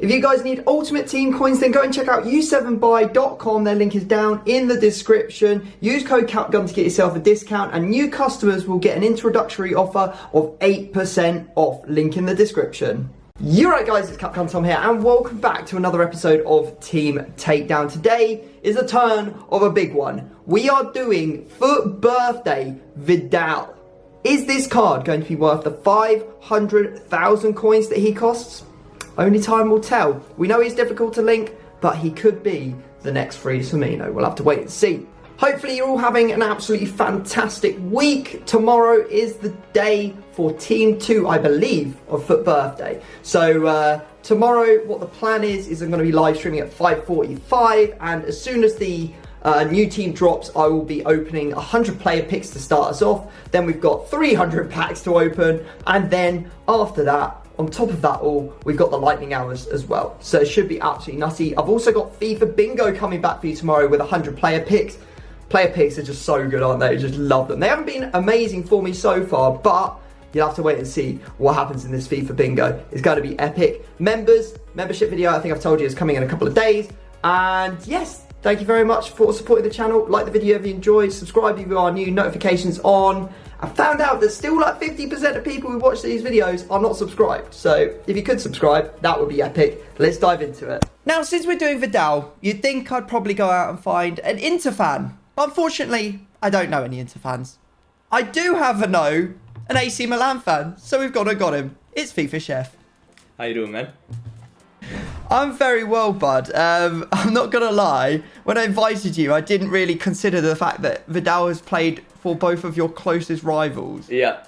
If you guys need Ultimate Team coins, then go and check out u7buy.com. Their link is down in the description. Use code CapGun to get yourself a discount, and new customers will get an introductory offer of 8% off. Link in the description. You're right, guys, it's CapgunTom here, and welcome back to another episode of Team Takedown. Today is a turn of a big one. We are doing FUT Birthday Vidal. Is this card going to be worth the 500,000 coins that he costs? Only time will tell. We know he's difficult to link, but he could be the next Freeze Firmino. We'll have to wait and see. Hopefully you're all having an absolutely fantastic week. Tomorrow is the day for Team 2, I believe, of FUT Birthday. So tomorrow, what the plan is I'm going to be live streaming at 5:45, and as soon as the new team drops, I will be opening 100 player picks to start us off. Then we've got 300 packs to open, and then after that, on top of that all, we've got the lightning hours as well. So it should be absolutely nutty. I've also got FIFA Bingo coming back for you tomorrow with 100 player picks. Player picks are just so good, aren't they? I just love them. They haven't been amazing for me so far, but you'll have to wait and see what happens in this FIFA Bingo. It's going to be epic. Membership video, I think I've told you, is coming in a couple of days. And yes, thank you very much for supporting the channel. Like the video if you enjoyed, subscribe if you are new, notifications on. I found out that still like 50% of people who watch these videos are not subscribed. So if you could subscribe, that would be epic. Let's dive into it. Now, since we're doing Vidal, you'd think I'd probably go out and find an Inter fan. But unfortunately, I don't know any Inter fans. I do have an AC Milan fan. So we've got him. It's FIFA Chef. How you doing, man? I'm very well, bud. I'm not going to lie. When I invited you, I didn't really consider the fact that Vidal has played for both of your closest rivals. Yeah.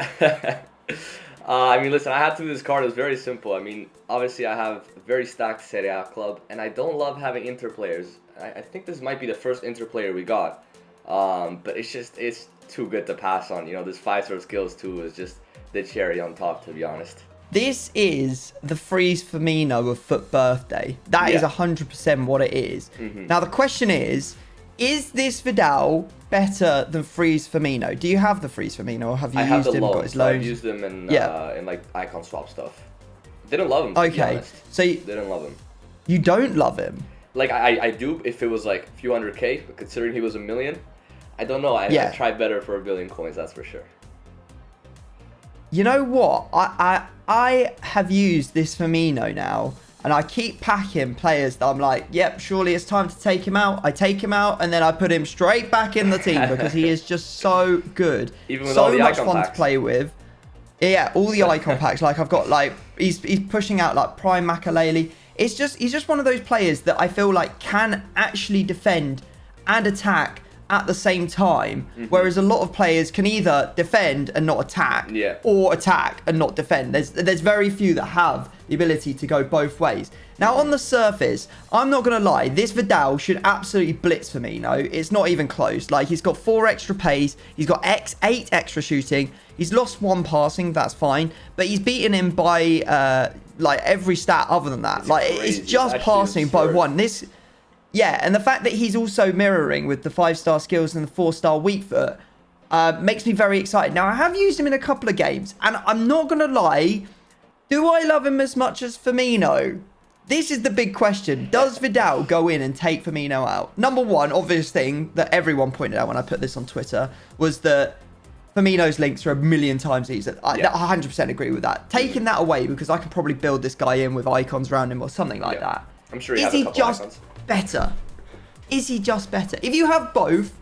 I mean, listen, I had to do this card. It was very simple. I mean, obviously, I have a very stacked Serie A club, and I don't love having Inter players. I think this might be the first Inter player we got. But it's too good to pass on. You know, this 5-star skills, too, is just the cherry on top, to be honest. This is the Freeze Firmino of FUT Birthday. That is 100% what it is. Now, the question is this Vidal better than Freeze Firmino? Do you have the Freeze Firmino, or have you used him? Loans. Got his loans? I've used them in like icon swap stuff. Didn't love him, to be honest. So didn't love him. You don't love him? Like, I do if it was like a few 100K, but considering he was $1 million, I don't know. I tried better for 1 billion coins, that's for sure. You know what? I have used this Firmino now, and I keep packing players that I'm like, yep, surely it's time to take him out. I take him out, and then I put him straight back in the team because he is just so good. Even with all the much icon fun packs. to play with. Yeah, all the icon packs. Like, I've got, like, he's pushing out, like, Prime Makalele. He's just one of those players that I feel like can actually defend and attack at the same time, whereas a lot of players can either defend and not attack, or attack and not defend. There's very few that have the ability to go both ways. Now, on the surface, I'm not gonna lie, this Vidal should absolutely blitz Firmino. It's not even close. Like, he's got 4 extra pace, he's got 8 extra shooting, he's lost 1 passing, that's fine, but he's beaten him by like every stat other than that. It's just passing by 1. Yeah, and the fact that he's also mirroring with the 5-star skills and the 4-star weak foot makes me very excited. Now, I have used him in a couple of games, and I'm not going to lie, do I love him as much as Firmino? This is the big question. Does Vidal go in and take Firmino out? Number one, obvious thing that everyone pointed out when I put this on Twitter was that Firmino's links are 1,000,000 times easier. I 100% agree with that. Taking that away, because I can probably build this guy in with icons around him or something like that. I'm sure he has a couple icons. Better? Is he just better? If you have both,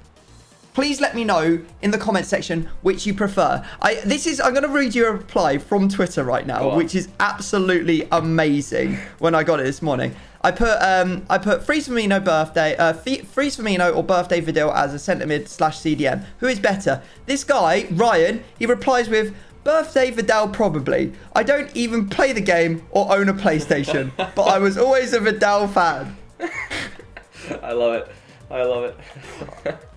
please let me know in the comment section which you prefer. I'm going to read you a reply from Twitter right now, which is absolutely amazing. When I got it this morning, I put Freeze Firmino birthday, Freeze Firmino or birthday Vidal as a centre mid / CDM. Who is better? This guy Ryan, he replies with, birthday Vidal probably. I don't even play the game or own a PlayStation, but I was always a Vidal fan. I love it. I love it.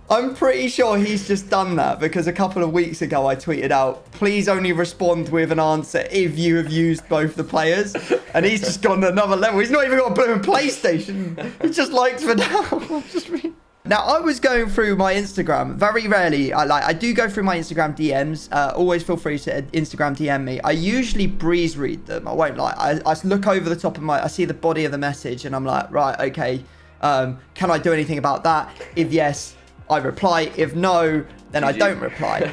I'm pretty sure he's just done that because a couple of weeks ago I tweeted out, please only respond with an answer if you have used both the players. And he's just gone to another level. He's not even got a blooming PlayStation. He just likes Vidal. Now, I was going through my Instagram. Very rarely, I do go through my Instagram DMs. Always feel free to Instagram DM me. I usually breeze read them. I won't lie. I look over the top of I see the body of the message, and I'm like, right, okay. Can I do anything about that? If yes, I reply. If no, then I don't reply.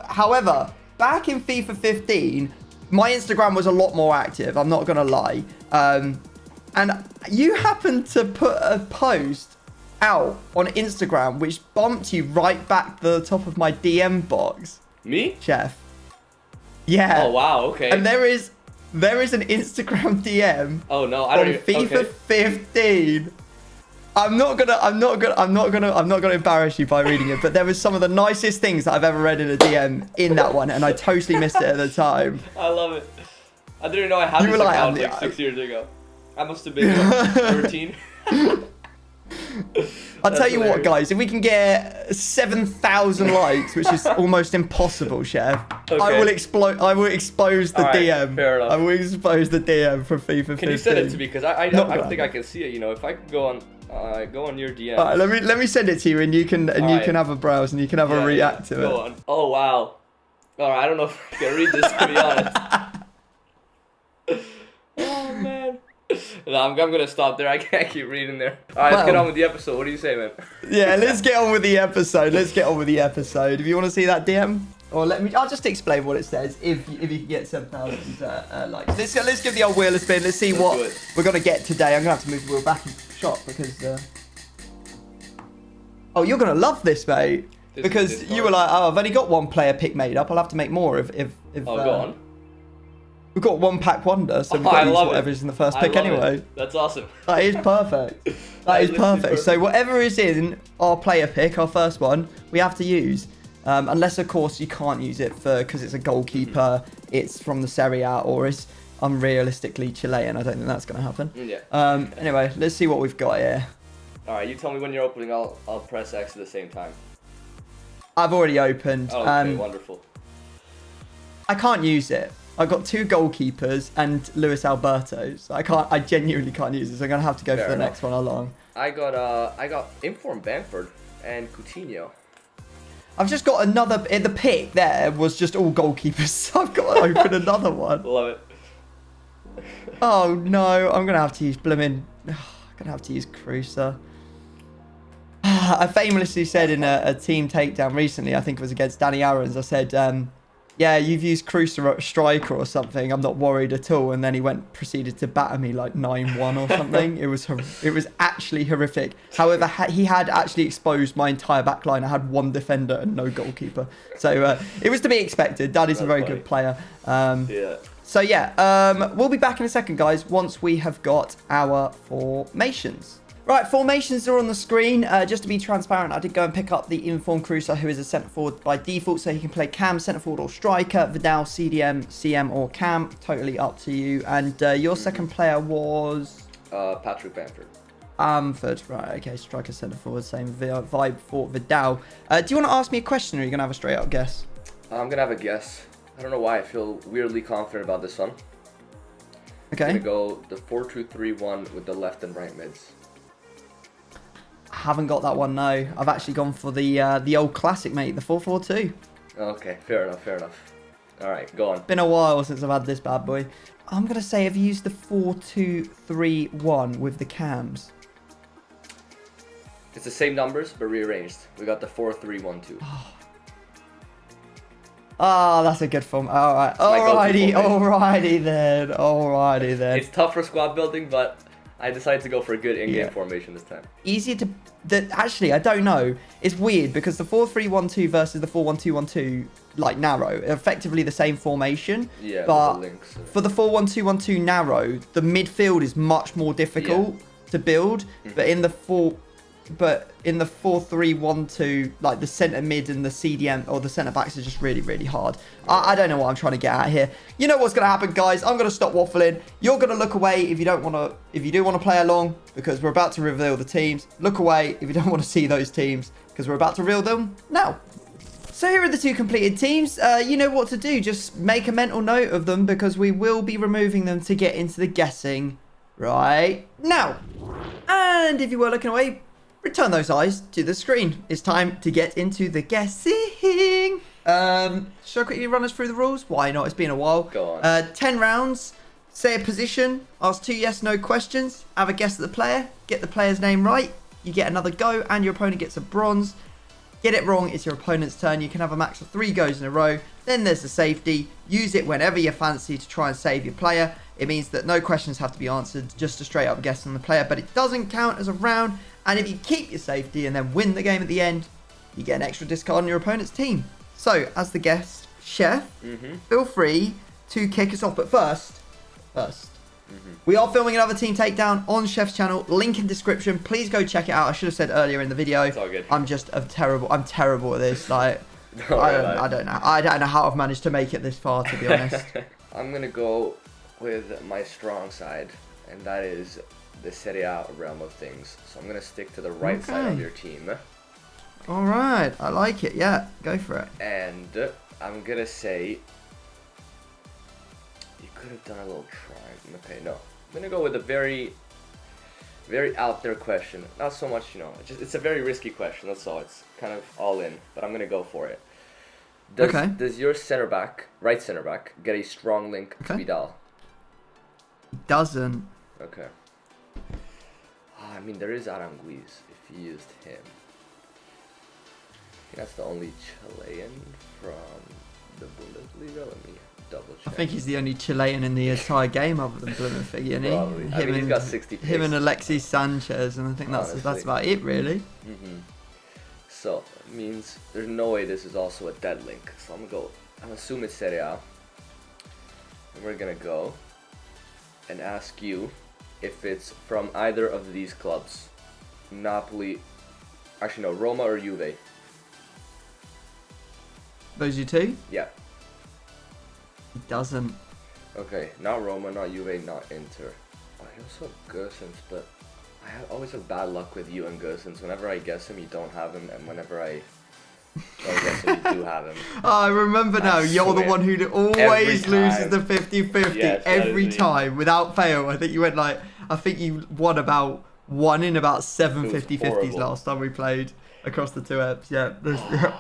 However, back in FIFA 15, my Instagram was a lot more active. I'm not gonna lie. And you happened to put a post out on Instagram which bumped you right back to the top of my DM box. Me? Chef. Yeah. Oh wow, okay. And there is an Instagram DM. Oh no, I don't from FIFA 15. I'm not gonna embarrass you by reading it, but there was some of the nicest things that I've ever read in a DM in that one, and I totally missed it at the time. I love it. I didn't know I had this account like 6 years ago. I must have been 13. I'll tell you what, guys. If we can get 7,000 likes, which is almost impossible, Chef, okay. I will expose the DM. Fair enough. I will expose the DM for FIFA 15. Can you send it to me? Because I don't think I can see it. You know, if I can go on your DM. All right, let me send it to you, and you can have a browse, and you can have a react to it. Go on. Oh wow. All right, I don't know if I can read this, to be honest. Oh man. No, I'm gonna stop there. I can't keep reading there. All right, let's get on with the episode. What do you say, man? Yeah, let's get on with the episode. If you want to see that DM, or I'll just explain what it says. If you can get 7,000 likes, let's give the old wheel a spin. Let's see what we're gonna get today. I'm gonna have to move the wheel back in shot because. Oh, you're gonna love this, mate. Because you were like, oh, I've only got one player pick made up. I'll have to make more if. Oh, go on. We've got one pack wonder, so we've got to use whatever's in the first pick anyway. That's awesome. That is perfect. That is perfect. So whatever is in our player pick, our first one, we have to use. Unless, of course, you can't use it because it's a goalkeeper, it's from the Serie A, or it's unrealistically Chilean. I don't think that's going to happen. Yeah. Anyway, let's see what we've got here. All right, you tell me when you're opening. I'll press X at the same time. I've already opened. Oh, okay, wonderful. I can't use it. I've got 2 goalkeepers and Luis Alberto, so I genuinely can't use it. So I'm gonna have to go for the next one along. I got Inform Bamford and Coutinho. I've just got another. The pick there was just all goalkeepers, so I've got to open another one. Love it. Oh no, I'm gonna have to use Blimmin. I'm gonna have to use Cruiser. I famously said in a team takedown recently, I think it was against Danny Aarons, I said, yeah, you've used Cruiser at striker or something. I'm not worried at all. And then he proceeded to batter me like 9-1 or something. It was actually horrific. However, he had actually exposed my entire back line. I had 1 defender and no goalkeeper. So it was to be expected. That's a very good player. Yeah. So yeah, we'll be back in a second, guys, once we have got our formations. Right, formations are on the screen. Just to be transparent, I did go and pick up the Inform Cruiser, who is a centre forward by default, so he can play cam, centre forward or striker, Vidal, CDM, CM or cam, totally up to you. And your second player was? Patrick Bamford. Amford, right, okay, striker, centre forward, same vibe for Vidal. Do you want to ask me a question, or are you going to have a straight up guess? I'm going to have a guess. I don't know why I feel weirdly confident about this one. Okay. I'm going to go the 4-2-3-1 with the left and right mids. Haven't got that one, no. I've actually gone for the old classic, mate, the 4-4-2. Okay, fair enough. All right, go on. Been a while since I've had this bad boy. I'm going to say I've used the 4-2-3-1 with the cams. It's the same numbers, but rearranged. We got the 4-3-1-2. Oh, that's a good form. All right. Alrighty then. It's tough for squad building, but I decided to go for a good in-game formation this time. Easier to... Actually, I don't know. It's weird because the 4-3-1-2 versus the 4-1-2-1-2, like, narrow, effectively the same formation. Yeah, but with the links. For the 4-1-2-1-2 narrow, the midfield is much more difficult to build. Mm-hmm. But in the 4-3-1-2, like the centre mid and the CDM or the centre backs are just really, really hard. I don't know what I'm trying to get at here. You know what's going to happen, guys. I'm going to stop waffling. You're going to look away if you don't want to. If you do want to play along, because we're about to reveal the teams. Look away if you don't want to see those teams, because we're about to reveal them now. So here are the 2 completed teams. You know what to do. Just make a mental note of them, because we will be removing them to get into the guessing right now. And if you were looking away, return those eyes to the screen. It's time to get into the guessing. Shall I quickly run us through the rules? Why not? It's been a while. Go on. 10 rounds. Say a position. Ask 2 yes/no questions. Have a guess at the player. Get the player's name right. You get another go, and your opponent gets a bronze. Get it wrong, it's your opponent's turn. You can have a max of 3 goes in a row. Then there's the safety. Use it whenever you fancy to try and save your player. It means that no questions have to be answered, just a straight up guess on the player, but it doesn't count as a round. And if you keep your safety and then win the game at the end, you get an extra discard on your opponent's team. So, as the guest, Chef, feel free to kick us off. But first, we are filming another team takedown on Chef's channel. Link in description. Please go check it out. I should have said earlier in the video. It's all good. I'm terrible at this. Like, I don't know. I don't know how I've managed to make it this far, to be honest. I'm gonna go with my strong side, and that is the Serie A realm of things. So I'm gonna stick to the right side of your team. All right, I like it. Yeah, go for it. And I'm gonna say you could have done a little try. Okay, no. I'm gonna go with a very out there question. Not so much, it's a very risky question. That's all. It's kind of all in, but I'm gonna go for it. Does your right center back, get a strong link to Vidal? Doesn't. Okay. I mean, there is Aranguiz if you used him. I think that's the only Chilean from the Bundesliga. Let me double check. I think he's the only Chilean in the entire game other than Plymouth, isn't he? Probably. I mean, he's got 60 pace. Him and Alexis Sanchez, and I think that's about it, really. So, it means there's no way this is also a dead link. So I'm assuming it's Serie A. And we're gonna go and ask you if it's from either of these clubs. Napoli, actually no, Roma or Juve. Those are 2? Yeah. He doesn't. Okay, not Roma, not Juve, not Inter. I also have Gosens, but I always have bad luck with you and Gosens. Whenever I guess him, you don't have him, and whenever I guess him, you do have him. Oh, I remember now. You're the one who always loses the 50-50 yes, every time without fail. I think you you won about 1 in about 7 50-50s last time we played across the 2 eps. Yeah,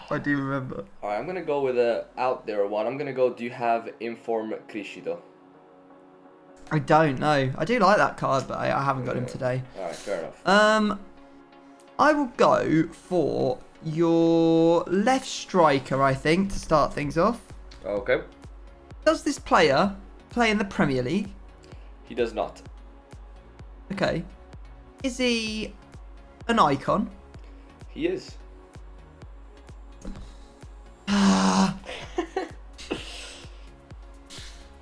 I do remember. Alright, I'm going to go with a out there one. I'm going to go, do you have Inform Criscito? I don't know. I do like that card, but I haven't got him today. Alright, fair enough. I will go for your left striker, I think, to start things off. Okay. Does this player play in the Premier League? He does not. Okay. Is he an icon? He is.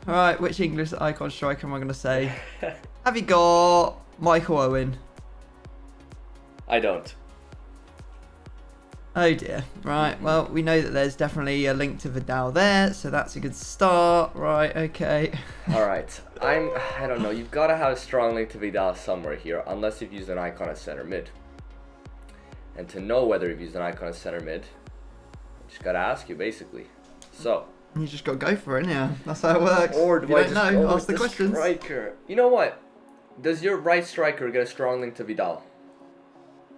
Alright, which English icon striker am I going to say? Have you got Michael Owen? I don't. Oh dear. Right, well, we know that there's definitely a link to Vidal there, so that's a good start. Right, okay. Alright, I don't know, you've got to have a strong link to Vidal somewhere here, unless you've used an icon as center mid. And to know whether you've used an icon as center mid, I just got to ask you, basically. So. You just got to go for it, yeah. That's how it works. Or do I just go ask the questions. Striker? You know what? Does your right striker get a strong link to Vidal?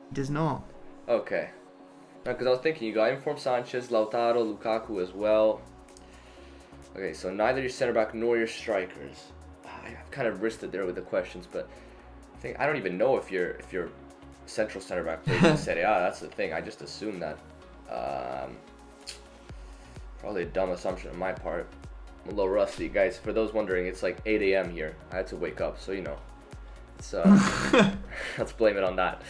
He does not. Okay. Because I was thinking, you got Inform Sanchez, Lautaro, Lukaku as well. Okay, so neither your center back nor your strikers. I've kind of risked it there with the questions, but I don't even know if your central center back plays in Serie A. That's the thing. I just assumed that. Probably a dumb assumption on my part. I'm a little rusty, guys. For those wondering, it's like 8 a.m. here. I had to wake up, so it's let's blame it on that.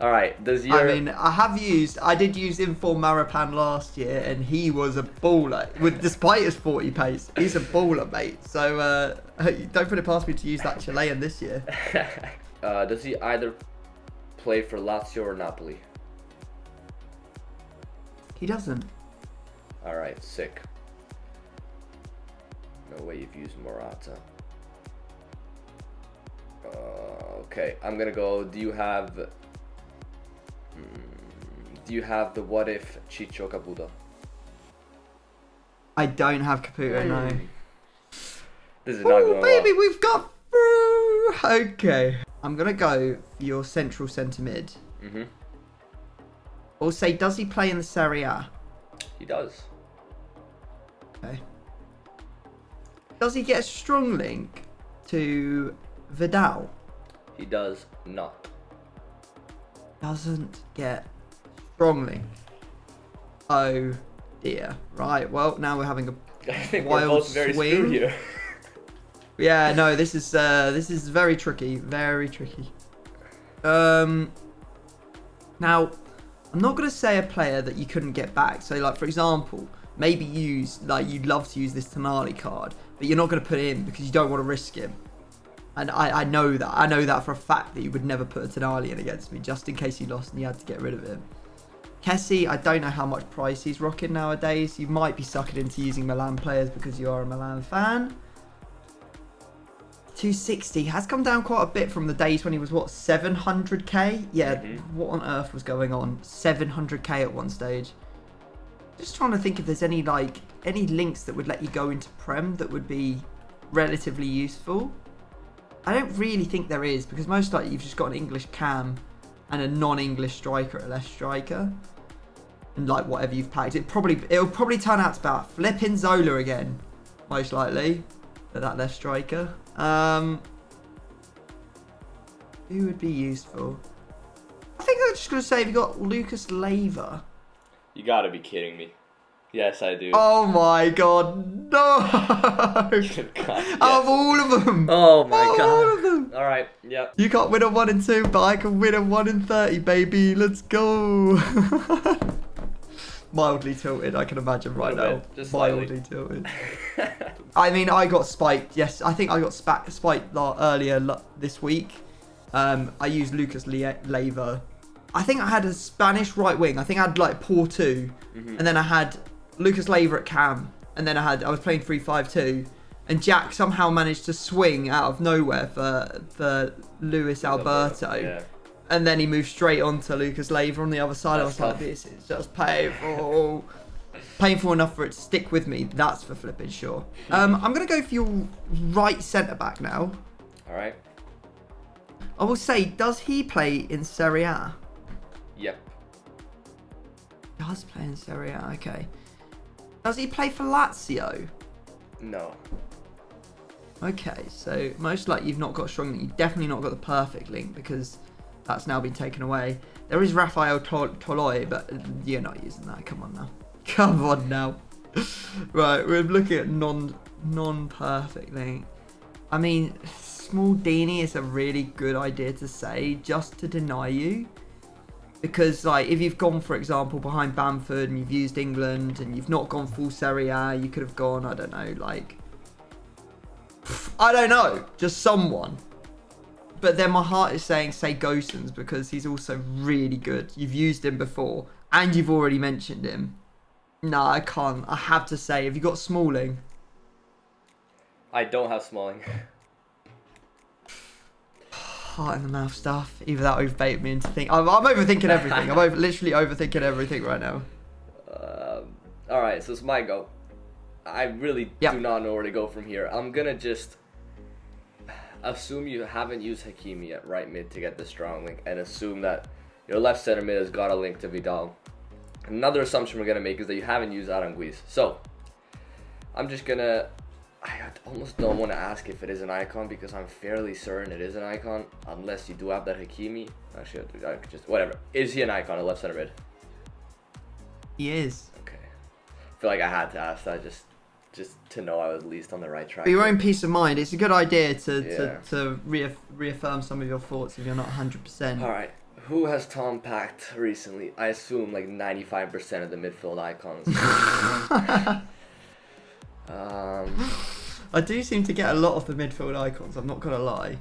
All right, I did use Inform Marapan last year, and he was a baller. Despite his 40 pace, he's a baller, mate. So don't put it past me to use that Chilean this year. Does he either play for Lazio or Napoli? He doesn't. All right, sick. No way you've used Morata. Okay, I'm gonna go. Do you have the what if Ciccio Caputo? I don't have Caputo, no. This is not going baby, well. we've got through. Okay. I'm gonna go for your central centre mid. Or say, does he play in the Serie A? He does. Okay. Does he get a strong link to Vidal? He does not. Doesn't get strong link. Oh dear. Right. Well, now we're having a I think wild we're both very swing screwed here. Yeah. No. This is very tricky. Very tricky. Now, I'm not gonna say a player that you couldn't get back. So, like for example, maybe you'd love to use this Tonali card, but you're not gonna put it in because you don't want to risk him. And I know that. I know that for a fact that you would never put a Tonali in against me, just in case you lost and you had to get rid of him. Kessie, I don't know how much price he's rocking nowadays. You might be sucking into using Milan players because you are a Milan fan. 260 has come down quite a bit from the days when he was, what, 700k? Yeah, What on earth was going on? 700k at one stage. Just trying to think if there's any links that would let you go into Prem that would be relatively useful. I don't really think there is, because most likely you've just got an English cam and a non-English striker, a left striker, and like whatever you've packed, it'll probably turn out to about flipping Zola again, most likely, for that left striker. Who would be useful? I think I'm just gonna say, if you got Lucas Leiva. You gotta be kidding me. Yes, I do. Oh my god, no! God, yes. Out of all of them! Oh my god. All of them! Alright, yeah. You can't win a 1 in 2, but I can win a 1 in 30, baby. Let's go! Mildly tilted, I can imagine right now. Just mildly tilted. I mean, I got spiked. Yes, I think I got spiked earlier this week. I used Lucas Leiva. I think I had a Spanish right wing. I think I had like Porto, and then I had Lucas Leiva at cam, and then I was playing 3-5-2, and Jack somehow managed to swing out of nowhere for Luis Alberto. Yeah. And then he moved straight on to Lucas Leiva on the other side. That's I was like, this is just painful. Painful enough for it to stick with me. That's for flipping sure. I'm going to go for your right centre-back now. All right. I will say, does he play in Serie A? Yep. Does play in Serie A, okay. Does he play for Lazio? No. Okay, so most likely you've not got a strong link. You've definitely not got the perfect link because that's now been taken away. There is Rafael Toloi, but you're not using that. Come on now. Come on now. Right, we're looking at non-perfect link. I mean, Smaldini is a really good idea to say just to deny you. Because, like, if you've gone, for example, behind Bamford and you've used England and you've not gone full Serie A, you could have gone, I don't know, like... I don't know, just someone. But then my heart is saying, say Gosens, because he's also really good. You've used him before, and you've already mentioned him. No, I can't. I have to say, have you got Smalling? I don't have Smalling. Heart in the mouth stuff. Either that overbaited me into thinking. I'm overthinking everything. I'm literally overthinking everything right now. All right, so it's my go. I really do not know where to go from here. I'm gonna just assume you haven't used Hakimi at right mid to get the strong link, and assume that your left center mid has got a link to Vidal. Another assumption we're gonna make is that you haven't used Aranguiz. So I'm just gonna. I almost don't want to ask if it is an icon because I'm fairly certain it is an icon, unless you do have that Hakimi. Actually, I could just whatever. Is he an icon at left center mid? He is. Okay. I feel like I had to ask that just to know I was at least on the right track. For your own peace of mind, it's a good idea to reaffirm some of your thoughts if you're not 100%. All right. Who has Tom packed recently? I assume like 95% of the midfield icons. I do seem to get a lot of the midfield icons, I'm not going to lie.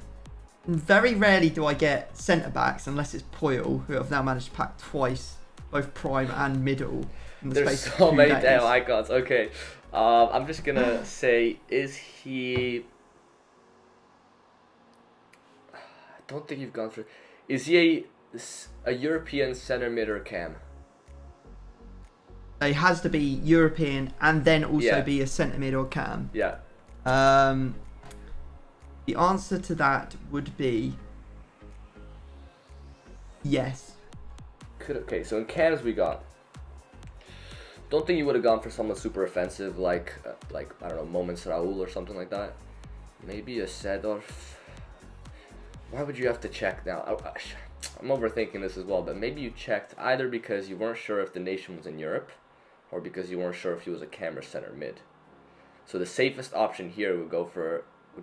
Very rarely do I get centre-backs, unless it's Poyle, who I've now managed to pack twice, both prime and middle. In the There's space of so 2 many days. damn icons. Okay. I'm just going to say, is he... I don't think you've gone through... Is he a European centre mid or cam? He has to be European and then also Yeah. be a centre mid or cam. Yeah. The answer to that would be yes. Okay, so in cams we got. Don't think you would have gone for someone super offensive like I don't know, Moments Raul or something like that. Maybe a Sedorf. Why would you have to check now? I'm overthinking this as well, but maybe you checked either because you weren't sure if the nation was in Europe, or because you weren't sure if he was a cam or center mid. So the safest option here would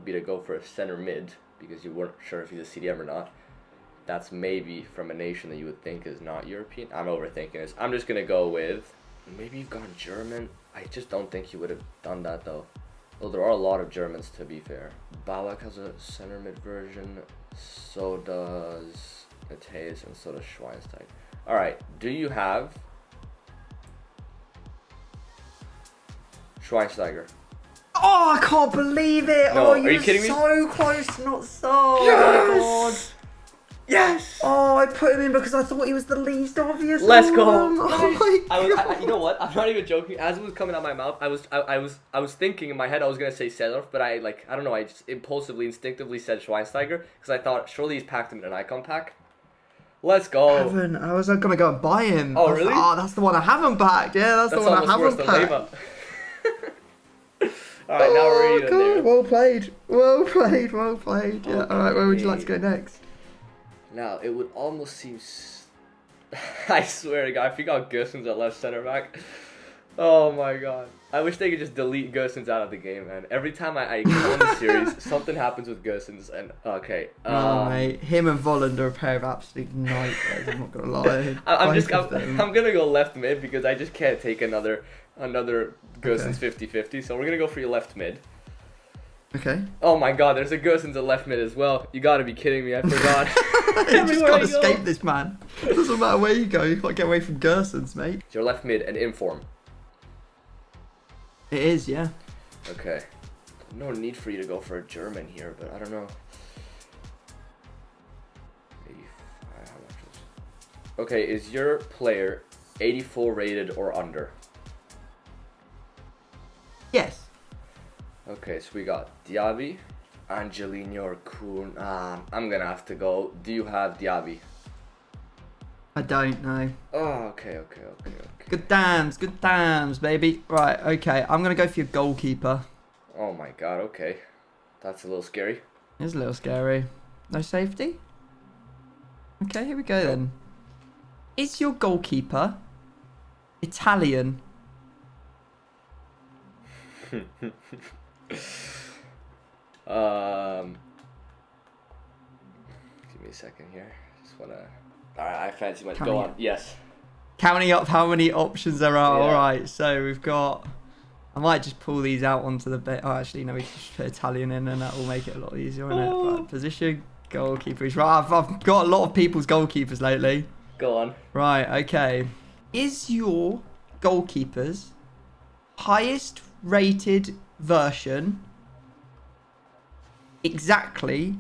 be to go for a center mid because you weren't sure if he's a CDM or not. That's maybe from a nation that you would think is not European. I'm overthinking this. I'm just gonna go with. Maybe you've gone German. I just don't think you would have done that though. Well, there are a lot of Germans to be fair. Ballack has a center mid version. So does Mateus and so does Schweinsteiger. Alright, do you have Schweinsteiger? Oh, I can't believe it! No, Oh, are you kidding me? So close, not so. Yes! Oh my god. Yes! Oh, I put him in because I thought he was the least obvious. Let's go! Oh my god. You know what? I'm not even joking. As it was coming out my mouth, I was thinking in my head I was gonna say Sedorf, but I don't know. I just impulsively, instinctively said Schweinsteiger because I thought surely he's packed him in an icon pack. Let's go! I was gonna go and buy him. Oh really? Oh, that's the one I haven't packed. Yeah, that's the one I haven't packed. Alright, now we're even there. Well played. Well played. Well played. Yeah. Alright, where would you like to go next? Now, it would almost seem... I swear to God, if you got Gosens at left center back... Oh my God. I wish they could just delete Gosens out of the game, man. Every time I go on the series, something happens with Gosens, and... Okay. Oh, mate. Him and Volland are a pair of absolute nightmares, I'm not going to lie. I'm going to go left mid, because I just can't take another Gosens 50-50, so we're going to go for your left mid. Okay. Oh my God, there's a Gosens at left mid as well. You gotta be kidding me, I forgot. You just can't escape this, man. It doesn't matter where you go, you can't get away from Gersons, mate. It's your left mid and inform. It is, yeah. Okay. No need for you to go for a German here, but I don't know. Okay, is your player 84 rated or under? Yes. Okay, so we got Diaby, Angelino, or Kuhn. I'm gonna have to go. Do you have Diaby? I don't know. Oh, okay. Good dams, baby. Right, okay. I'm going to go for your goalkeeper. Oh my God, okay. That's a little scary. It's a little scary. No safety? Okay, here we go then. Is your goalkeeper Italian? Give me a second here. Just wanna. Alright, I fancy my. Go on. Yes. Counting up how many options there are. Yeah. Alright, so we've got. I might just pull these out onto the bit. Oh, actually, no, we can just put Italian in and that will make it a lot easier, won't it? Right, position, goalkeepers. Right, I've got a lot of people's goalkeepers lately. Go on. Right, okay. Is your goalkeeper's highest rated version exactly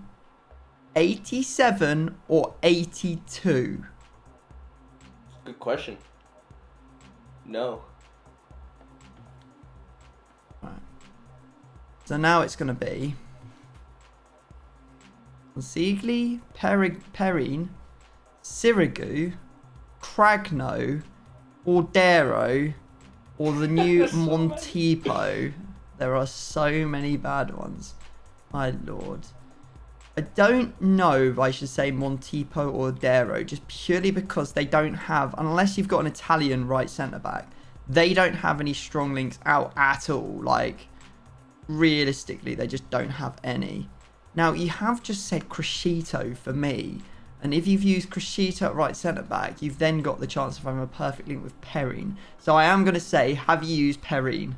87 or 82? Good question. No. Right. So now it's going to be Ziegler, Perrine, Sirigu, Cragno, Ordero, or the new Montipo. There are so many bad ones. My lord. I don't know if I should say Montipo or Ordero, just purely because they don't have, unless you've got an Italian right centre-back, they don't have any strong links out at all. Like, realistically, they just don't have any. Now, you have just said Crescito for me, and if you've used Crescito at right centre-back, you've then got the chance of having a perfect link with Perrine. So I am going to say, have you used Perrine?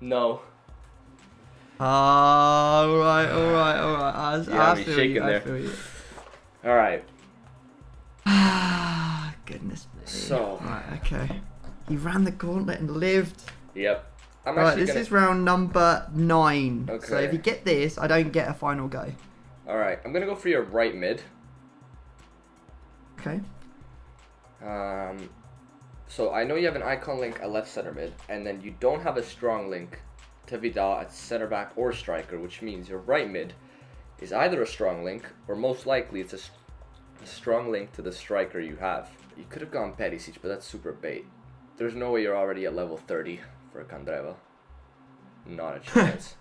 No. All right. I feel shaking you, there. I feel you. All right. Ah, goodness me. So. Right, okay. He ran the gauntlet and lived. Yep. Right, this is round number 9. Okay. So if you get this, I don't get a final go. All right. I'm gonna go for your right mid. Okay. So I know you have an icon link at left center mid, and then you don't have a strong link to Vidal at center back or striker, which means your right mid is either a strong link or most likely it's a a strong link to the striker you have. You could have gone Perisic, but that's super bait. There's no way you're already at level 30 for Kandreva. Not a chance.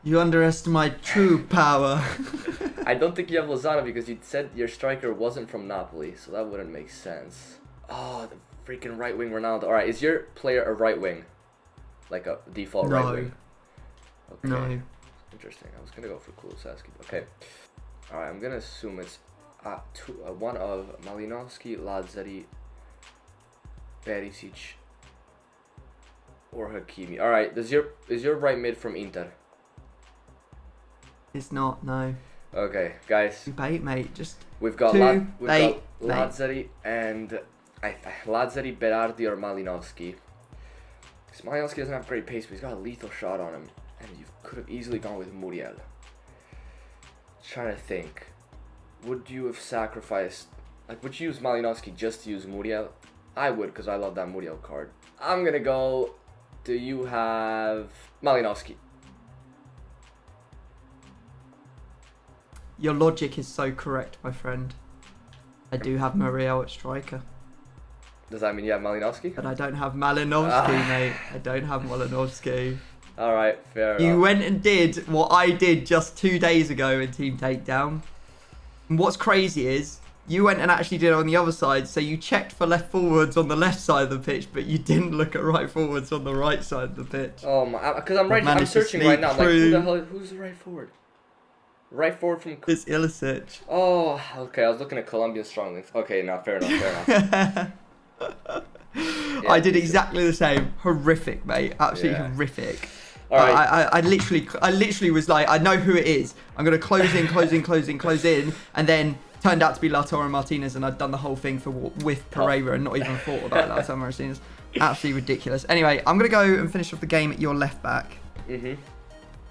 You underestimate true power. I don't think you have Lozano because you said your striker wasn't from Napoli, so that wouldn't make sense. Oh, the freaking right wing Ronaldo. Alright, is your player a right wing? Like a default right wing? Okay. No. Interesting. I was gonna go for Kulusevski. Okay. Alright, I'm gonna assume it's one of Malinowski, Lazzari, Perisic, or Hakimi. Alright, is your right mid from Inter? It's not, no. Okay, guys. Bait, mate. Just We've got bait, Lazzari and Lazzari, Berardi, or Malinowski. Because Malinowski doesn't have great pace, but he's got a lethal shot on him. And you could have easily gone with Muriel. Trying to think. Would you have sacrificed... Like, would you use Malinowski just to use Muriel? I would, because I love that Muriel card. I'm going to go... Do you have Malinowski? Your logic is so correct, my friend. I do have Muriel at striker. Does that mean you have Malinowski? But I don't have Malinowski, mate. I don't have Malinowski. Alright, fair enough. You went and did what I did just 2 days ago in Team Takedown. And what's crazy is, you went and actually did it on the other side, so you checked for left forwards on the left side of the pitch, but you didn't look at right forwards on the right side of the pitch. Oh my, because I'm searching right now. I'm like, who the hell, who's the right forward? Right forward from... It's Ilicic. Oh, okay, I was looking at Colombian strong links. Okay, no, fair enough. Yeah, I did exactly the same. Horrific, mate. Absolutely horrific. All right. I literally was like, I know who it is. I'm going to close in. And then turned out to be Lautaro Martinez, and I'd done the whole thing with Pereira and not even thought about Lautaro Martinez. Absolutely ridiculous. Anyway, I'm going to go and finish off the game at your left back. Mm-hmm.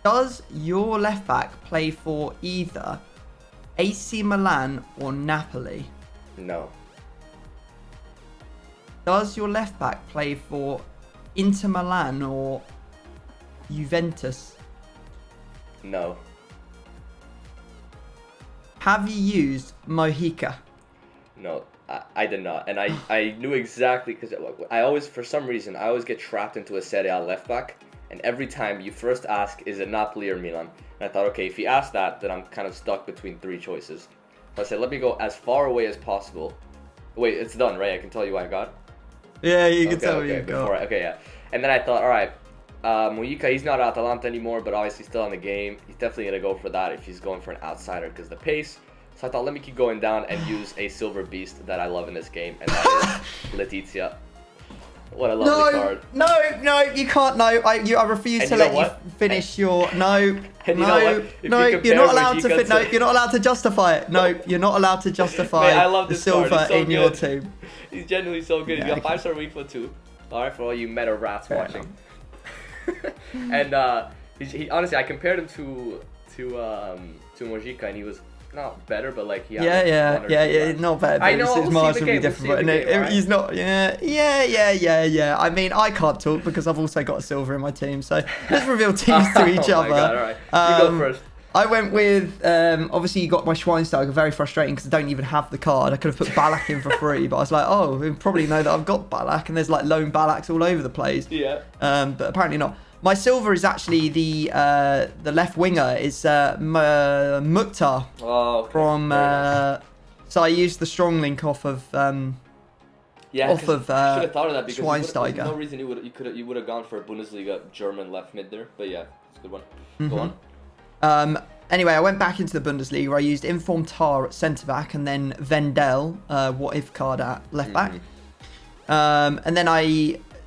Does your left back play for either AC Milan or Napoli? No. Does your left back play for Inter Milan or Juventus? No. Have you used Mojica? No, I did not. And I knew exactly, because I always, for some reason, I always get trapped into a Serie A left back. And every time you first ask, is it Napoli or Milan? And I thought, okay, if you ask that, then I'm kind of stuck between 3 choices. So I said, let me go as far away as possible. Wait, it's done, right? I can tell you what I got? Yeah, you can tell me you got. Okay, yeah. And then I thought, all right, Mojica, he's not at Atalanta anymore, but obviously still in the game. He's definitely going to go for that if he's going for an outsider because the pace. So I thought, let me keep going down and use a silver beast that I love in this game, and that is Letizia. What a lovely card. No, you can't. No, I refuse to let you finish your. No, you're not allowed to. No, you're not allowed to justify it. No, you're not allowed to justify I love the this silver card. So in your team. He's genuinely so good. He's got 5-star weak foot too. All right, for all you meta rats watching. And he honestly, I compared him to Mojica, and he was not better, but like he had not better. I know, it's marginally different, but he's not. Yeah. I mean, I can't talk because I've also got a silver in my team, so let's reveal teams to each other. God, all right. You go first. I went with, obviously you got my Schweinsteiger, very frustrating because I don't even have the card. I could have put Ballack in for free, but I was like, oh, you probably know that I've got Ballack, and there's like lone Ballacks all over the place. Yeah. But apparently not. My silver is actually the left winger is Mukhtar from. So I used the strong link off of. Should have thought of that because Schweinsteiger. There's no reason you would have gone for a Bundesliga German left mid there, but yeah, it's a good one. Go on. Anyway, I went back into the Bundesliga. I used Inform Tar at centre back, and then Vendel, what if card at left back. And then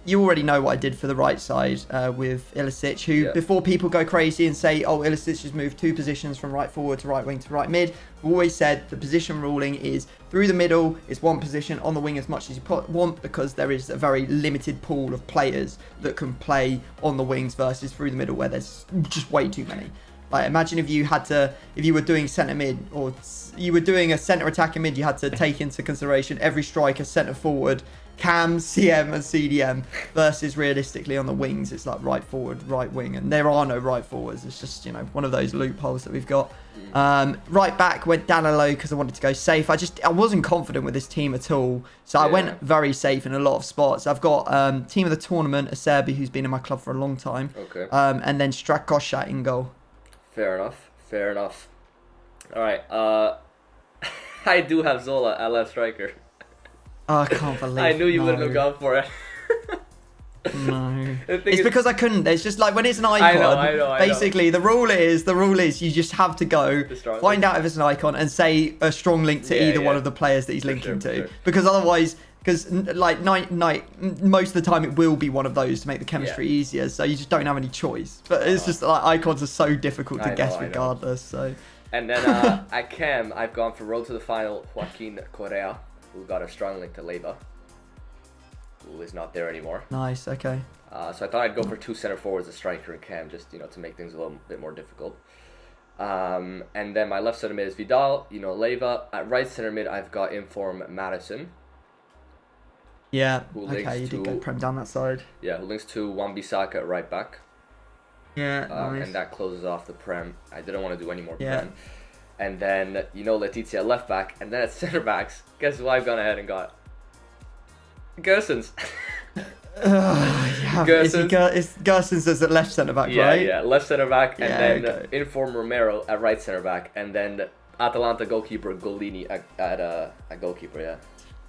you already know what I did for the right side with Ilicic, who before people go crazy and say, oh, Ilicic has moved 2 positions from right forward to right wing to right mid, we've always said the position ruling is through the middle is 1 position, on the wing as much as you want, because there is a very limited pool of players that can play on the wings versus through the middle where there's just way too many. Like, imagine if you were doing centre mid, or you were doing a centre attacking mid, you had to take into consideration every striker, centre forward, cam, CM, and CDM, versus realistically on the wings, it's like right forward, right wing, and there are no right forwards. It's just, you know, one of those loopholes that we've got. Right back went down low because I wanted to go safe. I wasn't confident with this team at all, so I went very safe in a lot of spots. I've got team of the tournament, Acerbi, who's been in my club for a long time. Okay. And then Strakosha in goal. Fair enough. Fair enough. All right. I do have Zola at left striker. Oh, I can't believe I knew you wouldn't have gone for it. No. It's because I couldn't. It's just like when it's an icon, I know. basically the rule is you just have to go find out if it's an icon and say a strong link to either one of the players that he's linking to. Sure. Because otherwise, like most of the time it will be one of those to make the chemistry easier. So you just don't have any choice. But it's just like icons are so difficult to guess regardless. So. And then at cam, I've gone for road to the final, Joaquin Correa, who got a strong link to Leyva, who is not there anymore. Nice, okay. So I thought I'd go for 2 center forwards, a striker and cam, just, you know, to make things a little bit more difficult. And then my left center mid is Vidal, you know, Leyva. At right center mid, I've got Inform Madison. Yeah, okay, you did go Prem down that side. Yeah, who links to Wan-Bissaka at right back. Yeah, nice. And that closes off the Prem. I didn't want to do any more Prem. And then, you know, Letizia at left back. And then at center backs, guess who I've gone ahead and got? Gersons. Gersons as at left centre back, right? Yeah, left centre back, and then Inform Romero at right centre back, and then Atalanta goalkeeper Golini at goalkeeper.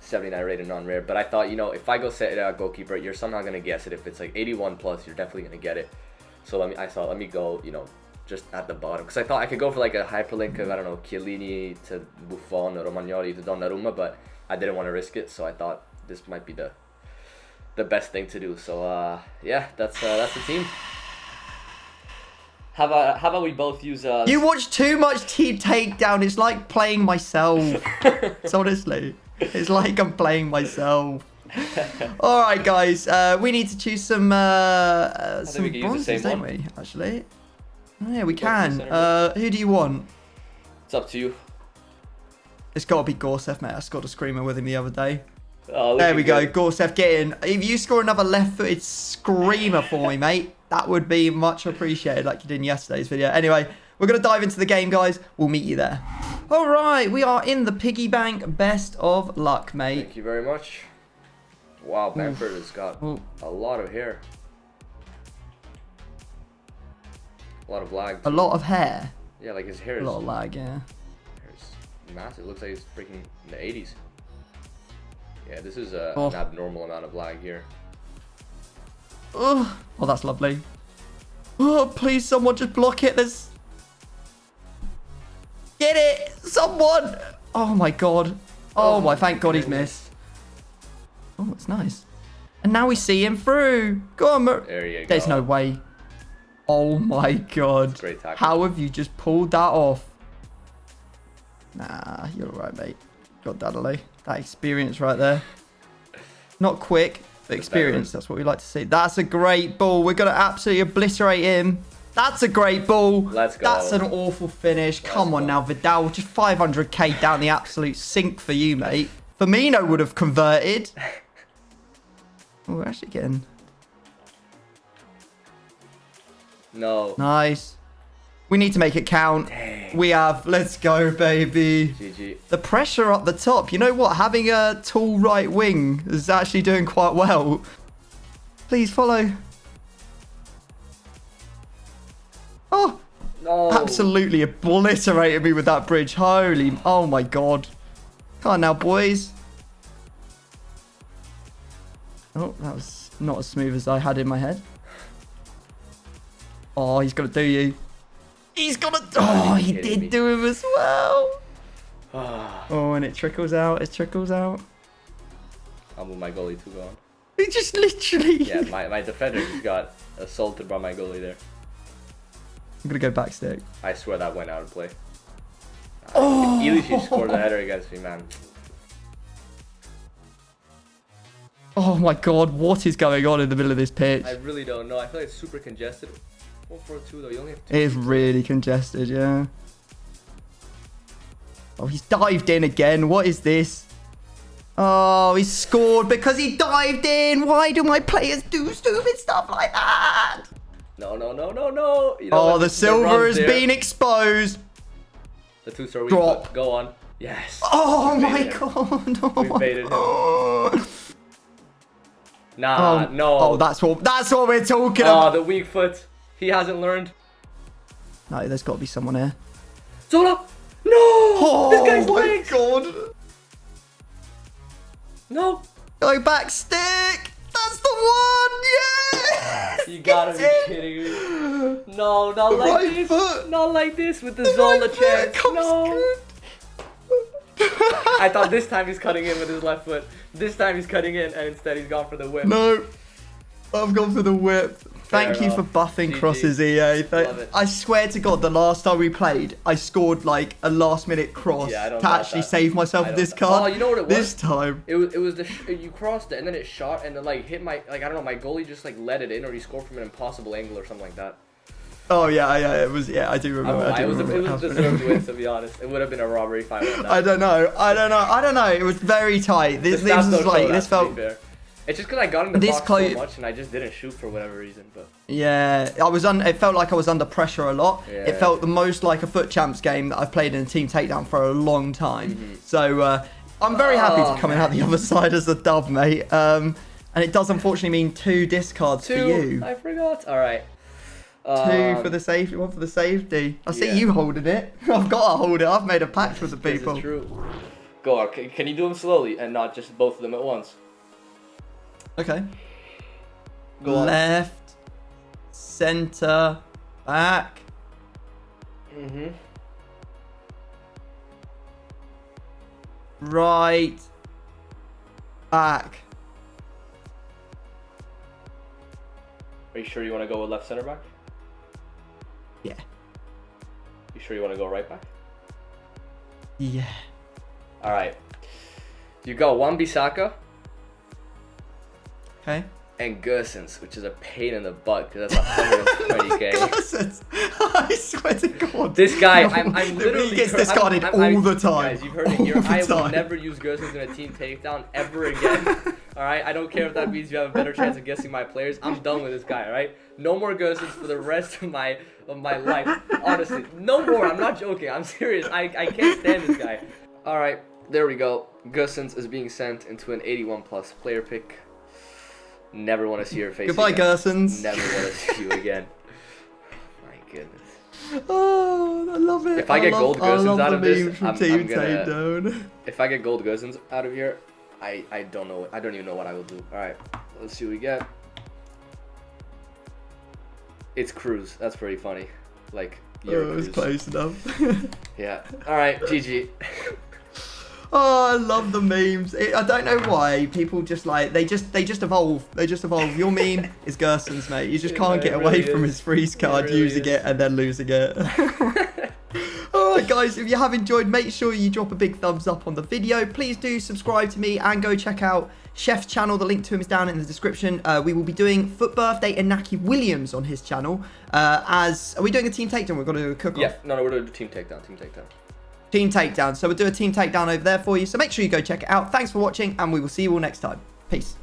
79 rated non-rare. But I thought, you know, if I go set it at goalkeeper, you're somehow gonna guess it. If it's like 81 plus, you're definitely gonna get it. So let me go, you know, just at the bottom, because I thought I could go for like a hyperlink of, I don't know, Chiellini to Buffon or Romagnoli to Donnarumma, but I didn't want to risk it, so I thought this might be the best thing to do. So yeah, that's the team. How about we both use You watch too much Team Takedown. It's like playing myself. It's honestly, it's like I'm playing myself. All right, guys, we need to choose some bronzes, don't we? Actually, yeah, we can. Who do you want? It's up to you. It's got to be Gorsev, mate. I scored a screamer with him the other day. Oh, there we go. Gorsev, get in. If you score another left-footed screamer for me, mate, that would be much appreciated, like you did in yesterday's video. Anyway, we're going to dive into the game, guys. We'll meet you there. All right, we are in the piggy bank. Best of luck, mate. Thank you very much. Wow, Bamford has got a lot of hair. A lot of lag. A lot of hair? Yeah, like his hair is... A lot of lag, yeah. Hair's massive. It looks like he's freaking in the 80s. Yeah, this is an abnormal amount of lag here. Oh, that's lovely. Oh, please, someone just block it. Get it! Someone! Oh, my God. Oh, my, thank God he's missed. Oh, it's nice. And now we see him through. Go on, there you go. There's no way. Oh, my God. Great tackle. How have you just pulled that off? Nah, you're all right, mate. Got Dadley. That experience right there. Not quick, but experience. That's what we like to see. That's a great ball. We're going to absolutely obliterate him. That's a great ball. Let's go. That's an awful finish. Come on now, Vidal. Just 500k down the absolute sink for you, mate. Firmino would have converted. Oh, we're actually getting... No. Nice. We need to make it count. Dang. We have. Let's go, baby. GG. The pressure up the top. You know what? Having a tall right wing is actually doing quite well. Please follow. Oh. No. Absolutely obliterated me with that bridge. Holy. Oh, my God. Come on now, boys. Oh, that was not as smooth as I had in my head. Oh, he's going to do you. He's going to... Oh, he did do him as well. Oh, and it trickles out. It trickles out. I'll move my goalie too on. He just literally... Yeah, my defender just got assaulted by my goalie there. I'm going to go back stick. I swear that went out of play. Oh! Illich scored the header against me, man. Oh my God, what is going on in the middle of this pitch? I really don't know. I feel like it's super congested. 1-4-2 though. You only have 2. It is really congested, yeah. Oh, he's dived in again. What is this? Oh, he's scored because he dived in. Why do my players do stupid stuff like that? No. You know Oh, what? the silver has there. been exposed. The 2-star weak Drop. foot. Go on. Yes. Oh We my baited him. god. Oh We my baited him. god. Nah, no. Oh, that's what we're talking Oh, about. the weak foot. He hasn't learned. No, there's got to be someone here. Zola! No! Oh This guy's my legs! god. No! Go back, stick. That's the one. Yes. You gotta be It's kidding me. No, not like right this. foot. Not like this with the it. Zola Right foot chance. comes No. good. I thought this time he's cutting in with his left foot. This time he's cutting in and instead he's gone for the whip. No, I've gone for the whip. Thank Fair you for enough. buffing GG. crosses, EA. Love it. I swear to God, the last time we played, I scored like a last-minute cross Yeah, I don't to doubt actually that. save myself I with don't this doubt- card. Oh, you know what it was? This time. It was the you crossed it and then it shot and then like hit my I don't know, my goalie just like let it in or he scored from an impossible angle or something like that. Oh yeah, it was. Yeah, I do remember. I do It was remember. a deserved win, to be honest. It would have been a robbery if I won that. I don't know. It was very tight. This The stats was don't like show this that, to felt. be fair. It's just because I got in the This box close- so much and I just didn't shoot for whatever reason. But Yeah, it felt like I was under pressure a lot. Yeah. It felt the most like a FUT Champs game that I've played in a team takedown for a long time. Mm-hmm. So I'm very happy Oh, to come out the other side as a dub, mate. And it does unfortunately mean 2 discards for you. I forgot. All right. 2 for the safety, 1 for the safety. I see yeah. you holding it. I've got to hold it. I've made a pact with the This people. is true. Go on. Can you do them slowly and not just both of them at once? Okay. Go on. Left, center, back. Mm-hmm. Right, back. Are you sure you want to go with left center back? Yeah. You sure you want to go right back? Yeah. All right. You go Wan-Bissaka Okay. and Gersons, which is a pain in the butt because that's 120k. Gersons. I swear to God. This guy, No, I'm literally he gets discarded all the time. Guys, you've heard it here. All the I will time. never use Gersons in a team takedown ever again. All right, I don't care if that means you have a better chance of guessing my players. I'm done with this guy. All right, no more Gersons for the rest of my life. Honestly, no more. I'm not joking. I'm serious. I can't stand this guy. All right, there we go. Gersons is being sent into an 81+ player pick. Never want to see your face. Goodbye, again. Gersons. Never want to see you again. My goodness. Oh, I love it. If I get gold Gersons out of this, memes from I'm Team gonna- Takedown. If I get gold Gersons out of here, I don't know. I don't even know what I will do. All right, let's see what we get. It's Cruz. That's pretty funny. Like you're Oh, it was Cruz. close enough. Yeah. All right, GG. Oh, I love the memes. I don't know why people just like they just evolve. They just evolve. Your meme is Gersons, mate. You just can't it get away really from is. his freeze card, really using is. it and then losing it. Alright guys, if you have enjoyed, make sure you drop a big thumbs up on the video. Please do subscribe to me and go check out Chef's channel. The link to him is down in the description. We will be doing FUT Birthday Inaki Williams on his channel. Are we doing a team takedown? We're going to do a cook-off. Yeah. No, we're doing team takedown. Team takedown. Team takedown. So we'll do a team takedown over there for you. So make sure you go check it out. Thanks for watching and we will see you all next time. Peace.